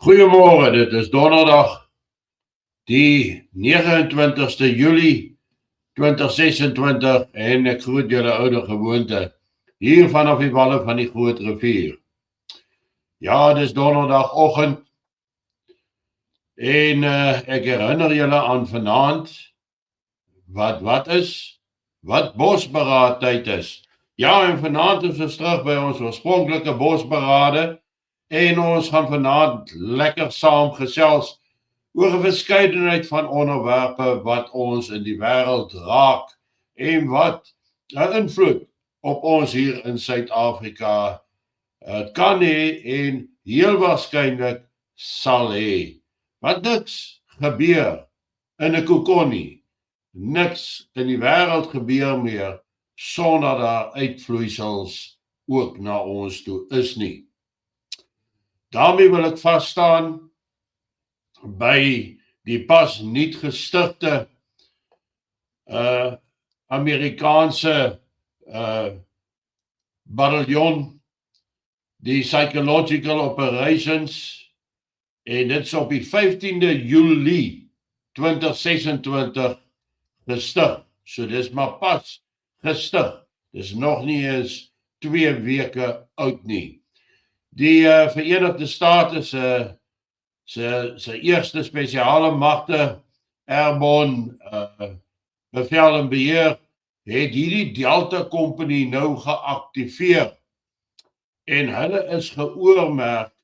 Goeiemôre, dit is donderdag die 29ste Julie 2026 en ek groet julle oude gewoonte hier vanaf die walle van die Groot Rivier. Ja, dit is donderdagoggend en ek herinner julle aan vanaand wat bosberaadtyd is. Ja, en vanaand is ons terug by ons oorspronklike bosberade en ons gaan vanaand lekker saam gesels oor 'n verskeidenheid van onderwerpe wat ons in die wêreld raak en wat 'n invloed op ons hier in Suid-Afrika kan hê en heel waarskynlik sal hê. Want niks gebeur in 'n kokon nie. Niks in die wêreld gebeur meer sonder daar uitvloeisels ook na ons toe is nie. Daarmee wil ek vas staan by die pas nuut gestigte Amerikaanse bataljon, die Psychological Operations, en dit is op die 15de Julie 2026 gestig. So dis maar pas gestig. Dis nog nie eens 2 weke oud nie. Die Verenigde State se eerste spesiale magte Airborne bevel en beheer het hierdie Delta Company nou geaktiveer en hulle is geoormerk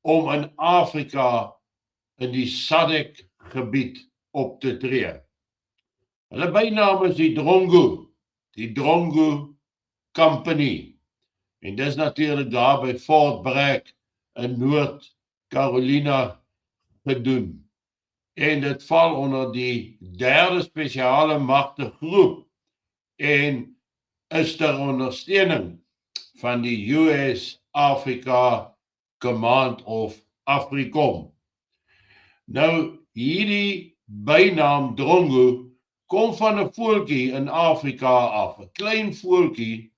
om in Afrika in die SADC gebied op te tree. Hulle bynaam is die Drongo Company, en dis natuurlik daar by Fort Bragg in Noord-Carolina gedoen. En dit val onder die 3de spesiale magte groep en is ter ondersteuning van die US Africa Command of AFRICOM. Nou, hierdie bynaam Drongo kom van 'n voeltjie in Afrika af, 'n klein voeltjie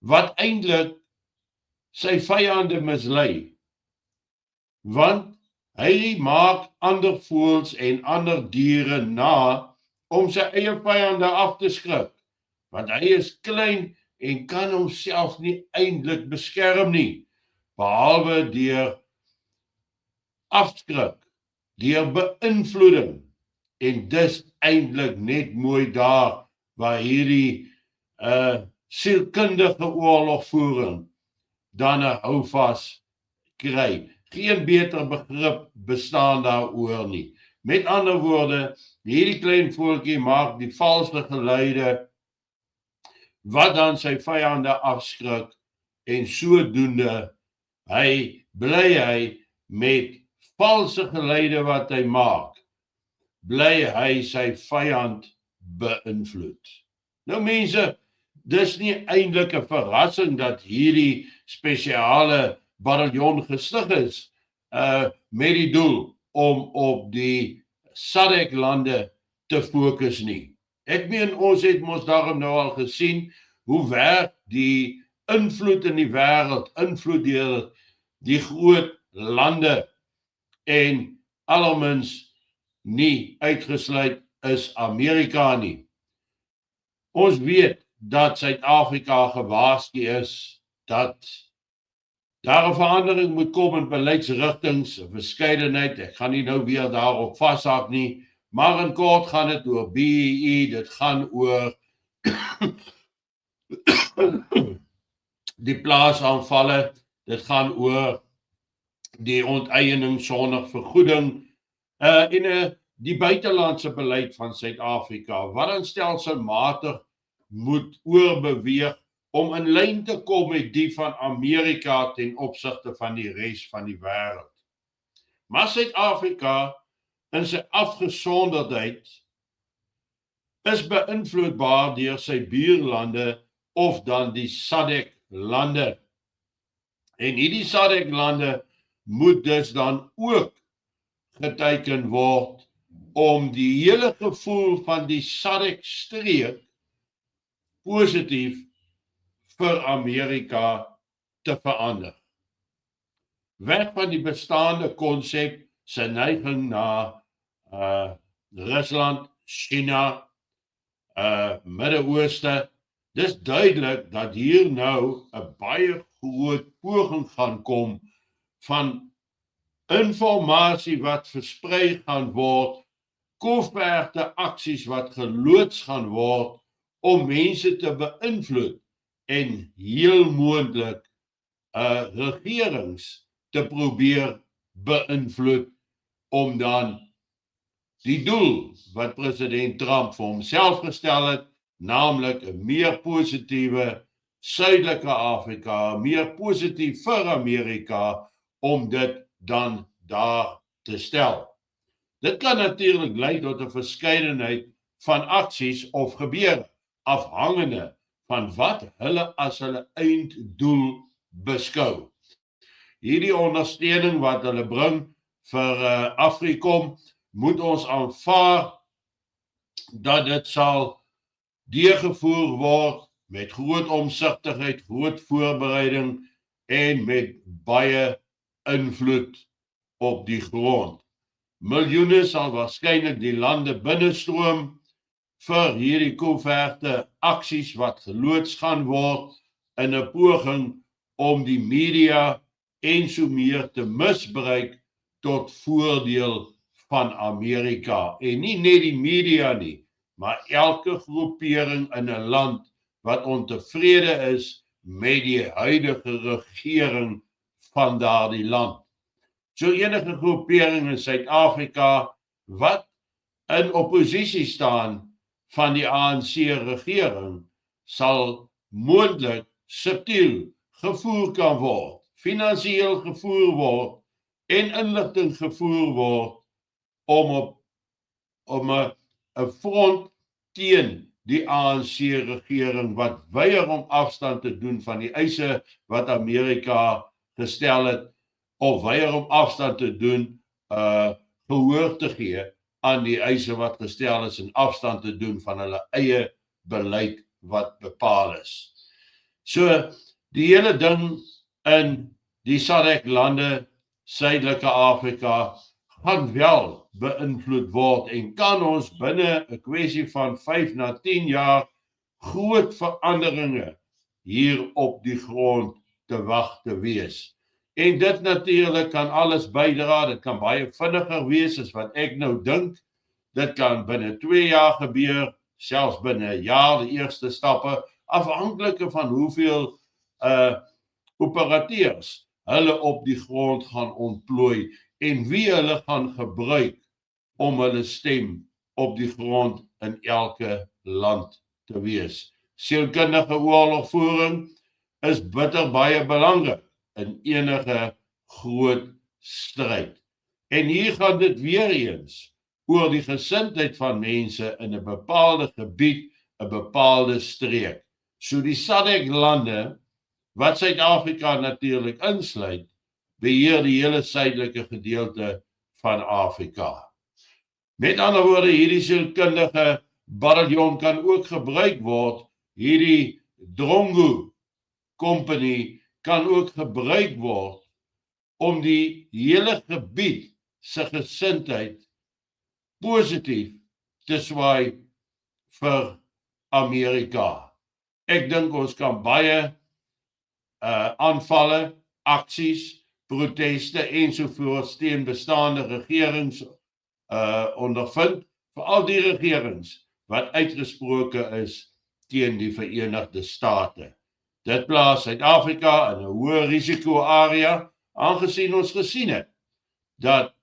wat eintlik sy vyande mislei. Want hy maak ander voëls en ander diere na om sy eie vyande af te skrik. Want hy is klein en kan homself nie eintlik beskerm nie, behalwe deur afskrik, deur beïnvloeding. En dis eintlik net mooi daar waar hierdie sielkundige oorlogvoering dan 'n houvas kry. Geen beter begrip bestaan daaroor nie. Met ander woorde, hierdie klein voeltjie maak die valse geluide wat dan sy vyande afskrik, en sodoende bly hy met valse geluide wat hy maak, bly hy sy vyand beïnvloed. Nou mense, dis nie eintlik 'n verrassing dat hierdie spesiale bataljon gestig is met die doel om op die SADC lande te fokus nie. Ek meen, ons het mos daarom nou al gesien hoe werk die invloed in die wêreld, invloed deur die groot lande, en allermins nie uitgesluit is Amerika nie. Ons weet dat Suid-Afrika gewaarsku is dat daar 'n verandering moet kom in beleidsrigtings, 'n verskeidenheid. Ek gaan nie nou weer daarop vashak nie, maar in kort gaan dit oor BEE, dit gaan oor die plaasaanvalle, dit gaan oor die onteiening sonder vergoeding, en die buitelandse beleid van Suid-Afrika, wat dan stelselmatig moet oorbeweeg om in lyn te kom met die van Amerika ten opsigte van die res van die wêreld. Maar Suid-Afrika in sy afgesonderdheid is beïnvloedbaar deur sy buurlande of dan die SADC lande. En hierdie SADC lande moet dus dan ook geteken word om die hele gevoel van die SADC streek positief vir Amerika te verander. weg van die bestaande konsep se neiging na Rusland, China, Midde-Ooste. Dis duidelik dat hier nou 'n baie groot poging gaan kom van informasie wat versprei gaan word, koeverte aksies wat geloods gaan word om mense te beïnvloed en heel moontlik regerings te probeer beïnvloed om dan die doel wat president Trump vir homself gestel het, naamlik 'n meer positiewe suidelike Afrika, meer positief vir Amerika, om dit dan daar te stel. Dit kan natuurlik lei tot 'n verskeidenheid van aksies of gebeure, afhangende van wat hulle as hulle einddoel beskou. Hierdie ondersteuning wat hulle bring vir Afrikom, moet ons aanvaar dat dit sal deurgevoer word met groot omsigtigheid, groot voorbereiding en met baie invloed op die grond. Miljoene sal waarskynlik die lande binnestroom vir hierdie koeverte aksies wat geloods gaan word in 'n poging om die media en so meer te misbruik tot voordeel van Amerika. En nie net die media nie, maar elke groepering in 'n land wat ontevrede is met die huidige regering van daardie land. So enige groepering in Suid-Afrika wat in oppositie staan van die ANC regering sal moontlik subtiel gevoer kan word, finansiëel gevoer word en inligting gevoer word om 'n front teen die ANC regering wat weier om afstand te doen van die eise wat Amerika gestel het, of weier om afstand te doen, gehoor te gee aan die eise wat gestel is en afstand te doen van hulle eie beleid wat bepaal is. So, die hele ding in die SADC lande, Suidelike Afrika, gaan wel beïnvloed word en kan ons binne 'n kwessie van 5 na 10 jaar groot veranderinge hier op die grond te wag te wees. En dit natuurlik kan alles bydra, dit kan baie vinniger wees as wat ek nou dink. Dit kan binne 2 jaar gebeur, selfs binne 'n jaar die eerste stappe, afhanklik van hoeveel operateurs hulle op die grond gaan ontplooi en wie hulle gaan gebruik om hulle stem op die grond in elke land te wees. Sielkundige oorlogvoering is bitter baie belangrik in enige groot stryd. En hier gaan dit weer eens oor die gesindheid van mense in 'n bepaalde gebied, 'n bepaalde streek. So die SADC lande, wat Suid-Afrika natuurlik insluit, beheer die hele suidelike gedeelte van Afrika. Met ander woorde, hierdie sielkundige bataljon kan ook gebruik word, hierdie Drongo Company kan ook gebruik word om die hele gebied se gesindheid positief te swaai vir Amerika. Ek dink ons kan baie aanvalle, aksies, proteste ensovoorts teen bestaande regerings ondervind, veral die regerings wat uitgesproke is teen die Verenigde State. Dit plaas Suid-Afrika in 'n hoë risiko area, aangesien ons gesien het dat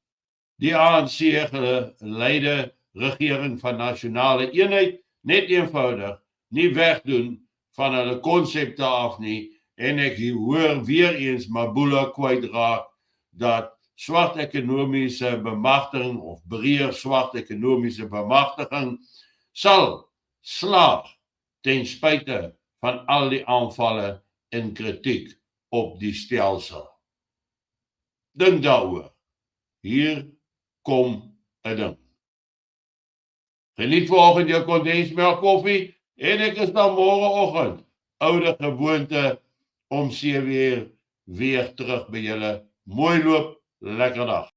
die ANC geleide regering van nasionale eenheid net eenvoudig nie wegdoen van hulle konsepte af nie, en ek hoor weer eens Mabula kwytraak dat swart ekonomiese bemagtiging of breër swart ekonomiese bemagtiging sal slaag ten spyte van al die aanvalle en kritiek op die stelsel. Dink daaroor. Hier kom 'n ding. Geniet vanoggend jou kondensmelk koffie en ek is dan môreoggend oude gewoonte om 7 uur weer terug by julle Mooi loop, lekker dag.